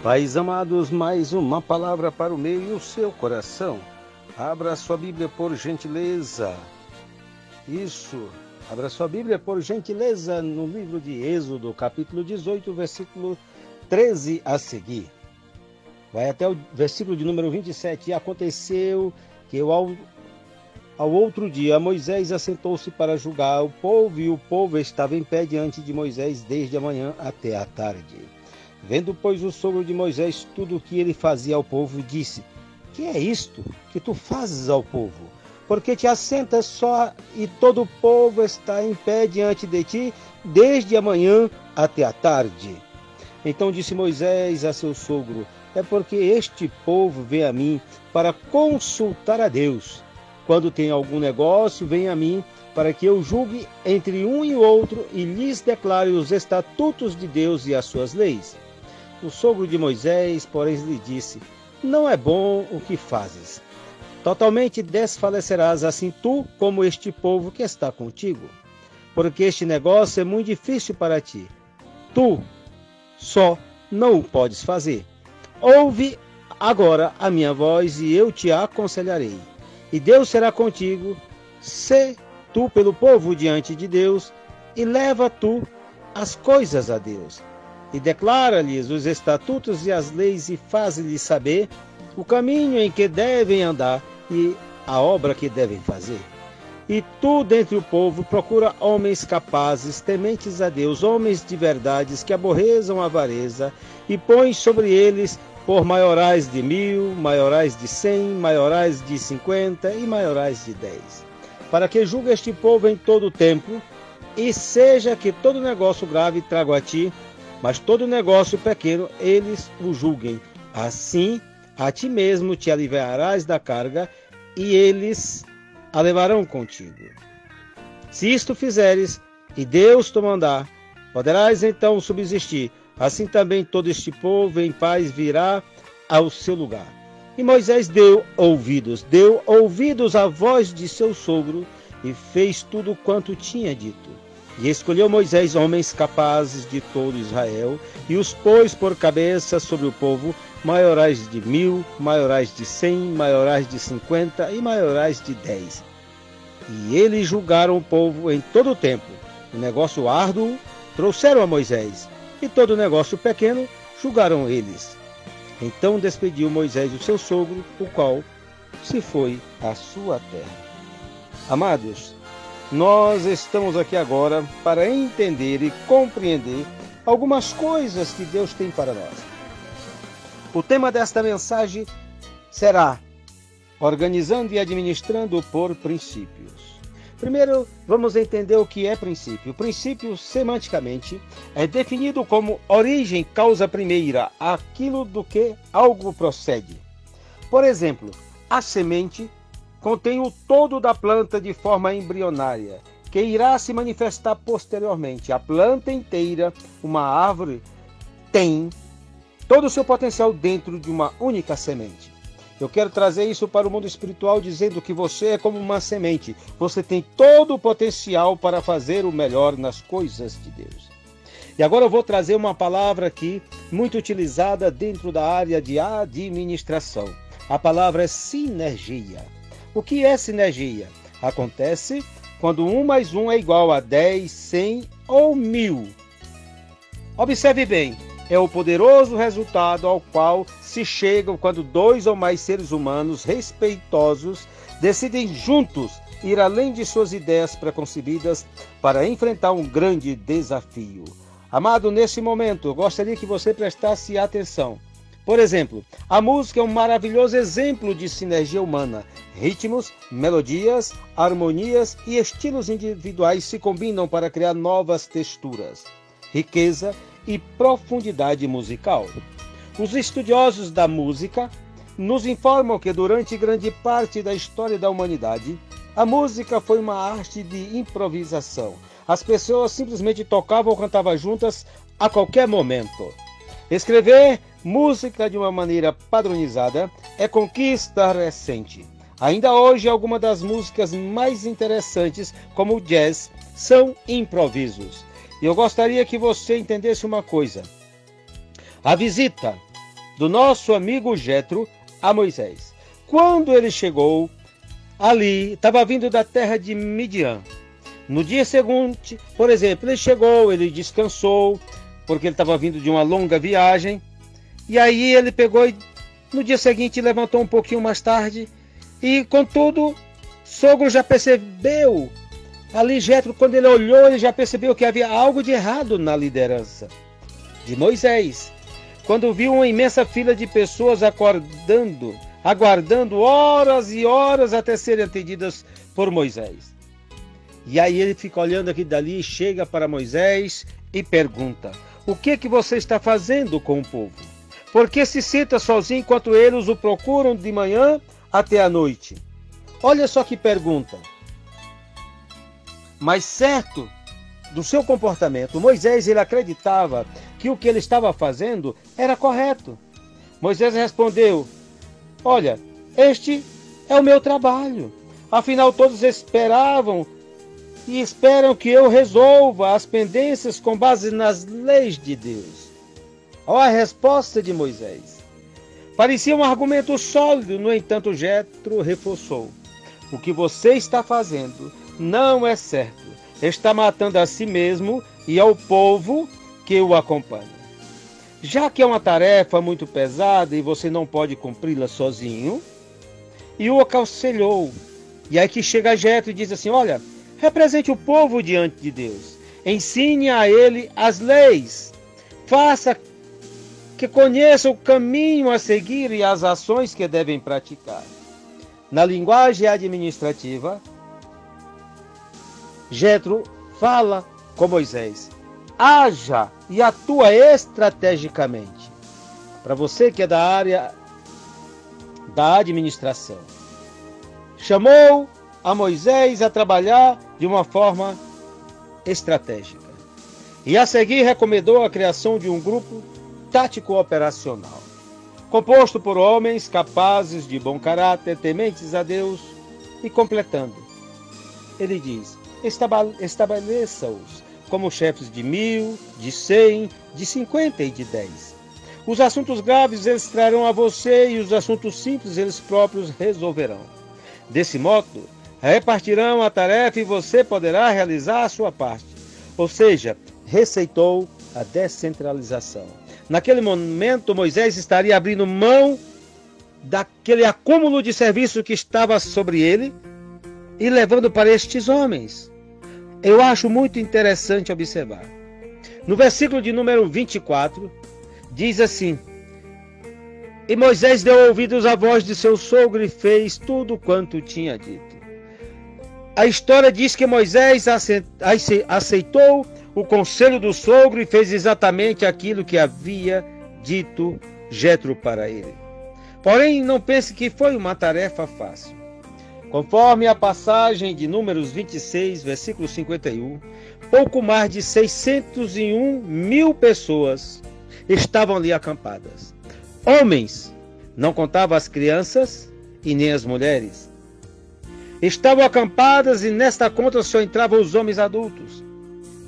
Pais amados, mais uma palavra para o meu e o seu coração. Abra sua Bíblia por gentileza. Isso, abra sua Bíblia por gentileza no livro de Êxodo, capítulo 18, versículo 13 a seguir. Vai até o versículo de número 27. E aconteceu que ao outro dia Moisés assentou-se para julgar o povo, e o povo estava em pé diante de Moisés desde a manhã até a tarde. Vendo, pois, o sogro de Moisés tudo o que ele fazia ao povo, disse: Que é isto que tu fazes ao povo? Porque te assentas só e todo o povo está em pé diante de ti desde a manhã até a tarde. Então disse Moisés a seu sogro: É porque este povo vem a mim para consultar a Deus. Quando tem algum negócio, vem a mim para que eu julgue entre um e outro e lhes declare os estatutos de Deus e as suas leis. O sogro de Moisés, porém, lhe disse: Não é bom o que fazes. Totalmente desfalecerás assim tu como este povo que está contigo, porque este negócio é muito difícil para ti. Tu só não o podes fazer. Ouve agora a minha voz e eu te aconselharei. E Deus será contigo, sê tu pelo povo diante de Deus, e leva tu as coisas a Deus. E declara-lhes os estatutos e as leis, e faz-lhes saber o caminho em que devem andar e a obra que devem fazer. E tu, dentre o povo, procura homens capazes, tementes a Deus, homens de verdades, que aborreçam a avareza, e pões sobre eles por maiorais de 1000, maiorais de 100, maiorais de 50 e maiorais de 10. Para que julgue este povo em todo o tempo, e seja que todo negócio grave trago a ti, mas todo negócio pequeno eles o julguem. Assim, a ti mesmo te aliviarás da carga, e eles a levarão contigo. Se isto fizeres, e Deus te mandar, poderás então subsistir. Assim também todo este povo em paz virá ao seu lugar. E Moisés deu ouvidos à voz de seu sogro, e fez tudo quanto tinha dito. E escolheu Moisés homens capazes de todo Israel, e os pôs por cabeça sobre o povo, maiorais de 1000, maiorais de 100, maiorais de 50 e maiorais de 10. E eles julgaram o povo em todo o tempo. O negócio árduo trouxeram a Moisés, e todo negócio pequeno julgaram eles. Então despediu Moisés o seu sogro, o qual se foi à sua terra. Amados, nós estamos aqui agora para entender e compreender algumas coisas que Deus tem para nós. O tema desta mensagem será organizando e administrando por princípios. Primeiro, vamos entender o que é princípio. O princípio, semanticamente, é definido como origem, causa primeira, aquilo do que algo procede. Por exemplo, a semente contém o todo da planta de forma embrionária, que irá se manifestar posteriormente. A planta inteira, uma árvore, tem todo o seu potencial dentro de uma única semente. Eu quero trazer isso para o mundo espiritual, dizendo que você é como uma semente. Você tem todo o potencial para fazer o melhor nas coisas de Deus. E agora eu vou trazer uma palavra aqui, muito utilizada dentro da área de administração. A palavra é sinergia. O que é sinergia? Acontece quando 1 mais 1 é igual a 10, 100 ou 1000. Observe bem, é o poderoso resultado ao qual se chega quando 2 ou mais seres humanos respeitosos decidem juntos ir além de suas ideias preconcebidas para enfrentar um grande desafio. Amado, nesse momento, eu gostaria que você prestasse atenção. Por exemplo, a música é um maravilhoso exemplo de sinergia humana. Ritmos, melodias, harmonias e estilos individuais se combinam para criar novas texturas, riqueza e profundidade musical. Os estudiosos da música nos informam que durante grande parte da história da humanidade, a música foi uma arte de improvisação. As pessoas simplesmente tocavam ou cantavam juntas a qualquer momento. Escrever música de uma maneira padronizada é conquista recente. Ainda hoje, algumas das músicas mais interessantes, como o jazz, são improvisos. E eu gostaria que você entendesse uma coisa. A visita do nosso amigo Jetro a Moisés. Quando ele chegou ali, estava vindo da terra de Midian. No dia seguinte, por exemplo, ele chegou, ele descansou, porque ele estava vindo de uma longa viagem. E aí ele pegou e no dia seguinte levantou um pouquinho mais tarde. E contudo, sogro já percebeu, ali Jetro, quando ele olhou, ele já percebeu que havia algo de errado na liderança de Moisés. Quando viu uma imensa fila de pessoas aguardando horas e horas até serem atendidas por Moisés. E aí ele fica olhando aqui dali, chega para Moisés e pergunta: o que você está fazendo com o povo? Por que se senta sozinho enquanto eles o procuram de manhã até a noite? Olha só que pergunta. Mas certo do seu comportamento, Moisés ele acreditava que o que ele estava fazendo era correto. Moisés respondeu: olha, este é o meu trabalho. Afinal, todos esperavam e esperam que eu resolva as pendências com base nas leis de Deus. Olha a resposta de Moisés. Parecia um argumento sólido, no entanto, Jetro reforçou: o que você está fazendo não é certo. Está matando a si mesmo e ao povo que o acompanha. Já que é uma tarefa muito pesada e você não pode cumpri-la sozinho, e o aconselhou. E aí que chega Jetro e diz assim: olha, represente o povo diante de Deus, ensine a ele as leis, faça que conheça o caminho a seguir e as ações que devem praticar. Na linguagem administrativa, Jetro fala com Moisés: haja e atua estrategicamente. Para você que é da área da administração, chamou a Moisés a trabalhar de uma forma estratégica. E a seguir recomendou a criação de um grupo tático operacional, composto por homens capazes de bom caráter, tementes a Deus, e completando, ele diz: estabeleça-os como chefes de 1000, de 100, de 50 e de 10. Os assuntos graves eles trarão a você e os assuntos simples eles próprios resolverão. Desse modo, repartirão a tarefa e você poderá realizar a sua parte. Ou seja, receitou a descentralização. Naquele momento, Moisés estaria abrindo mão daquele acúmulo de serviço que estava sobre ele e levando para estes homens. Eu acho muito interessante observar. No versículo de número 24, diz assim: e Moisés deu ouvidos à voz de seu sogro e fez tudo quanto tinha dito. A história diz que Moisés aceitou o conselho do sogro e fez exatamente aquilo que havia dito Jetro para ele. Porém, não pense que foi uma tarefa fácil. Conforme a passagem de Números 26, versículo 51, pouco mais de 601.000 pessoas estavam ali acampadas. Homens, não contava as crianças e nem as mulheres. Estavam acampadas e nesta conta só entravam os homens adultos,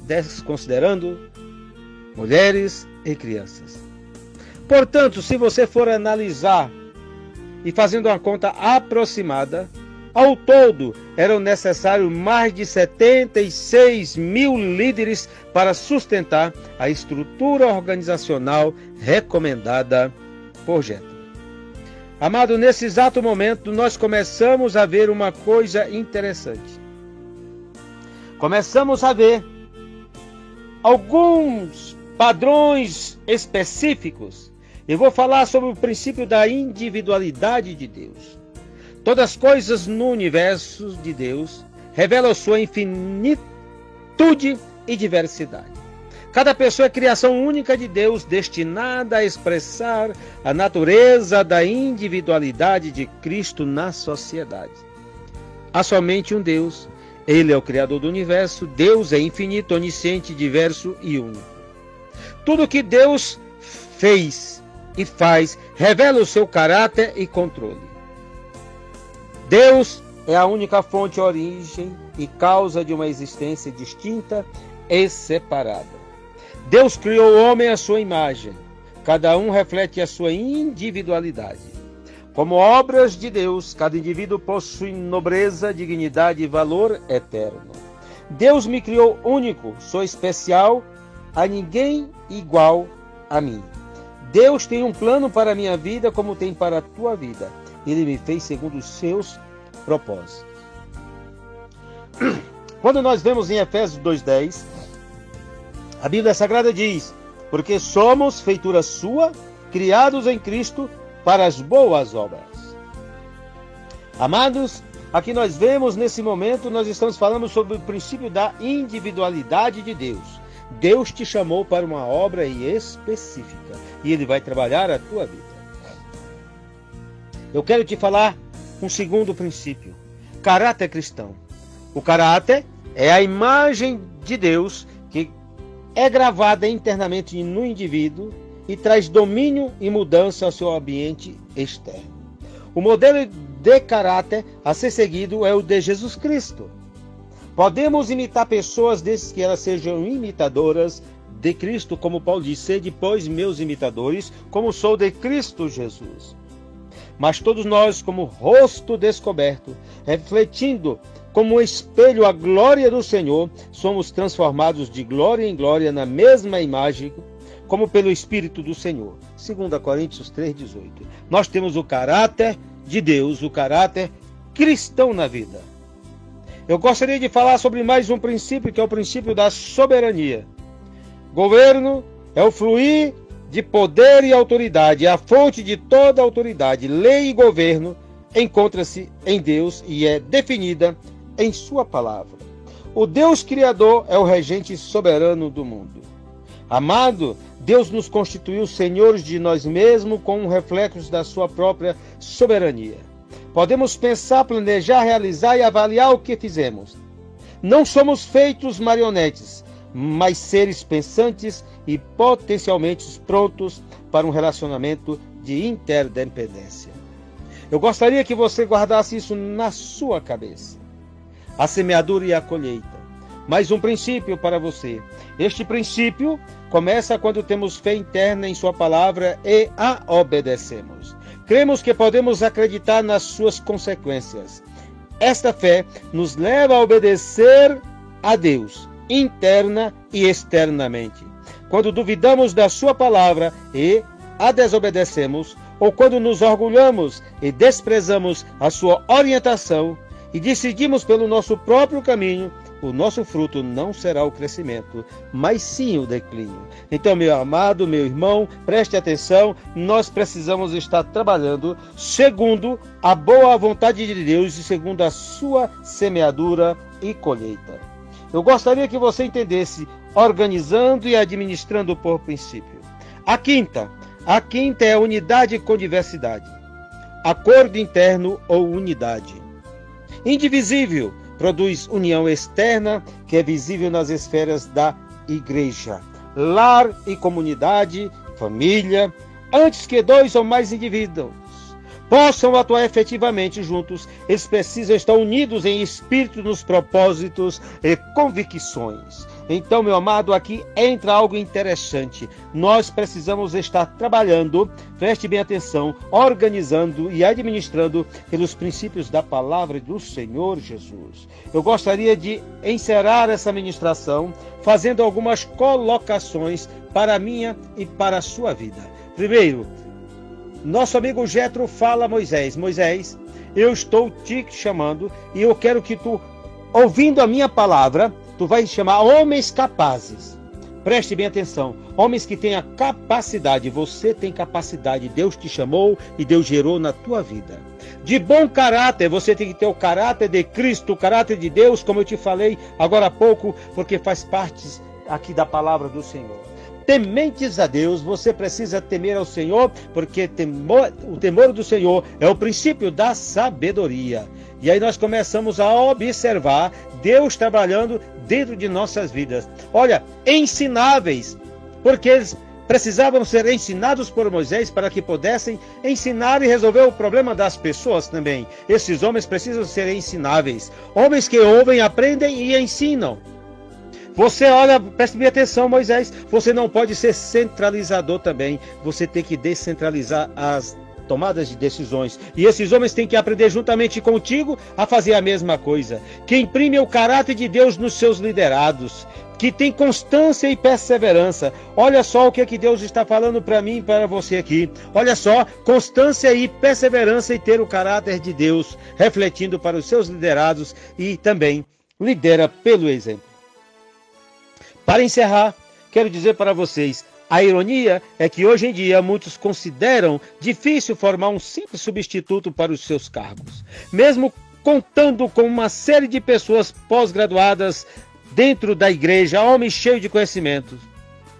desconsiderando mulheres e crianças. Portanto, se você for analisar e fazendo uma conta aproximada, ao todo eram necessários mais de 76.000 líderes para sustentar a estrutura organizacional recomendada por Jetro. Amado, nesse exato momento nós começamos a ver uma coisa interessante. Começamos a ver alguns padrões específicos. Eu vou falar sobre o princípio da individualidade de Deus. Todas as coisas no universo de Deus revelam sua infinitude e diversidade. Cada pessoa é criação única de Deus, destinada a expressar a natureza da individualidade de Cristo na sociedade. Há somente um Deus. Ele é o Criador do universo. Deus é infinito, onisciente, diverso e único. Tudo que Deus fez e faz revela o seu caráter e controle. Deus é a única fonte, origem e causa de uma existência distinta e separada. Deus criou o homem à sua imagem. cada um reflete a sua individualidade. Como obras de Deus, cada indivíduo possui nobreza, dignidade e valor eterno. Deus me criou único, sou especial, a ninguém igual a mim. Deus tem um plano para a minha vida como tem para a tua vida. Ele me fez segundo os seus propósitos. Quando nós vemos em Efésios 2:10, a Bíblia Sagrada diz: porque somos feitura sua, criados em Cristo para as boas obras. Amados, aqui nós vemos nesse momento, nós estamos falando sobre o princípio da individualidade de Deus. Deus te chamou para uma obra específica e Ele vai trabalhar a tua vida. Eu quero te falar um segundo princípio: caráter cristão. O caráter é a imagem de Deus que é gravada internamente no indivíduo e traz domínio e mudança ao seu ambiente externo. O modelo de caráter a ser seguido é o de Jesus Cristo. Podemos imitar pessoas desde que elas sejam imitadoras de Cristo, como Paulo disse: sede, pois, meus imitadores, como sou de Cristo Jesus. Mas todos nós, como rosto descoberto, refletindo como um espelho a glória do Senhor, somos transformados de glória em glória na mesma imagem, como pelo Espírito do Senhor. 2 Coríntios 3:18. Nós temos o caráter de Deus, o caráter cristão na vida. Eu gostaria de falar sobre mais um princípio, que é o princípio da soberania. Governo é o fluir de poder e autoridade, é a fonte de toda autoridade. Lei e governo encontra-se em Deus e é definida em sua palavra. O Deus Criador é o regente soberano do mundo. Amado, Deus nos constituiu senhores de nós mesmos com um reflexo da sua própria soberania. Podemos pensar, planejar, realizar e avaliar o que fizemos. Não somos feitos marionetes, mas seres pensantes e potencialmente prontos para um relacionamento de interdependência. Eu gostaria que você guardasse isso na sua cabeça. A semeadura e a colheita. Mais um princípio para você. Este princípio começa quando temos fé interna em sua palavra e a obedecemos. Cremos que podemos acreditar nas suas consequências. Esta fé nos leva a obedecer a Deus, interna e externamente. Quando duvidamos da sua palavra e a desobedecemos, ou quando nos orgulhamos e desprezamos a sua orientação e decidimos pelo nosso próprio caminho, o nosso fruto não será o crescimento, mas sim o declínio. Então, meu amado, meu irmão, preste atenção, nós precisamos estar trabalhando segundo a boa vontade de Deus e segundo a sua semeadura e colheita. Eu gostaria que você entendesse, organizando e administrando por princípio. A quinta é a unidade com diversidade. Acordo interno ou unidade. Indivisível produz união externa, que é visível nas esferas da igreja, lar e comunidade, família, antes que dois ou mais indivíduos possam atuar efetivamente juntos, eles precisam estar unidos em espírito nos propósitos e convicções. Então, meu amado, aqui entra algo interessante. Nós precisamos estar trabalhando, preste bem atenção, organizando e administrando pelos princípios da palavra do Senhor Jesus. Eu gostaria de encerrar essa ministração fazendo algumas colocações para a minha e para a sua vida. Primeiro, nosso amigo Jetro fala a Moisés: Moisés, eu estou te chamando e eu quero que tu, ouvindo a minha palavra, tu vais chamar homens capazes. Preste bem atenção, homens que têm a capacidade, você tem capacidade, Deus te chamou e Deus gerou na tua vida. De bom caráter, você tem que ter o caráter de Cristo, o caráter de Deus, como eu te falei agora há pouco, porque faz parte aqui da palavra do Senhor. Tementes a Deus, você precisa temer ao Senhor, porque o temor do Senhor é o princípio da sabedoria. E aí nós começamos a observar Deus trabalhando dentro de nossas vidas. Olha, ensináveis, porque eles precisavam ser ensinados por Moisés para que pudessem ensinar e resolver o problema das pessoas também. Esses homens precisam ser ensináveis. Homens que ouvem, aprendem e ensinam. Você olha, preste bem atenção, Moisés, você não pode ser centralizador também. Você tem que descentralizar as tomadas de decisões. E esses homens têm que aprender juntamente contigo a fazer a mesma coisa. Que imprime o caráter de Deus nos seus liderados. Que tem constância e perseverança. Olha só o que é que Deus está falando para mim e para você aqui. Olha só, constância e perseverança e ter o caráter de Deus, refletindo para os seus liderados e também lidera pelo exemplo. Para encerrar, quero dizer para vocês, a ironia é que hoje em dia muitos consideram difícil formar um simples substituto para os seus cargos. Mesmo contando com uma série de pessoas pós-graduadas dentro da igreja, homens cheios de conhecimento,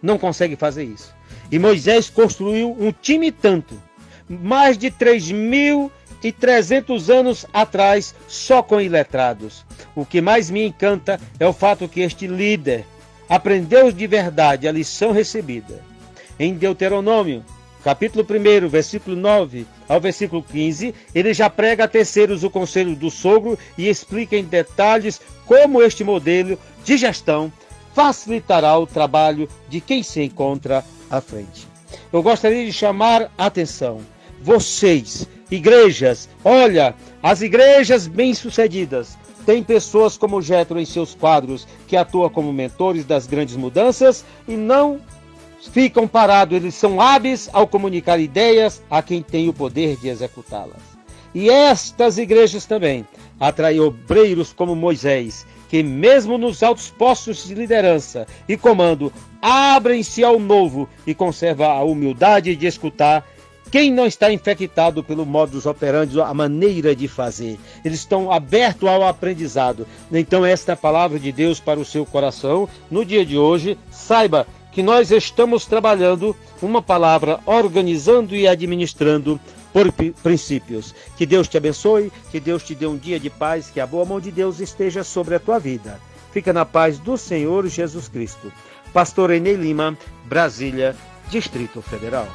não consegue fazer isso. E Moisés construiu um time tanto, mais de 3.300 anos atrás, só com iletrados. O que mais me encanta é o fato que este líder aprendeu de verdade a lição recebida. Em Deuteronômio, capítulo 1, versículo 9 ao versículo 15, ele já prega a terceiros o conselho do sogro e explica em detalhes como este modelo de gestão facilitará o trabalho de quem se encontra à frente. Eu gostaria de chamar a atenção. Vocês, igrejas, olha, as igrejas bem-sucedidas têm pessoas como Jétro em seus quadros, que atuam como mentores das grandes mudanças e não ficam parados, eles são hábeis ao comunicar ideias a quem tem o poder de executá-las. E estas igrejas também atraem obreiros como Moisés, que mesmo nos altos postos de liderança e comando, abrem-se ao novo e conservam a humildade de escutar quem não está infectado pelo modus operandi, a maneira de fazer. Eles estão abertos ao aprendizado. Então esta é a palavra de Deus para o seu coração. No dia de hoje, saiba que nós estamos trabalhando uma palavra, organizando e administrando por princípios. Que Deus te abençoe, que Deus te dê um dia de paz, que a boa mão de Deus esteja sobre a tua vida. Fica na paz do Senhor Jesus Cristo. Pastor Enei Lima, Brasília, Distrito Federal.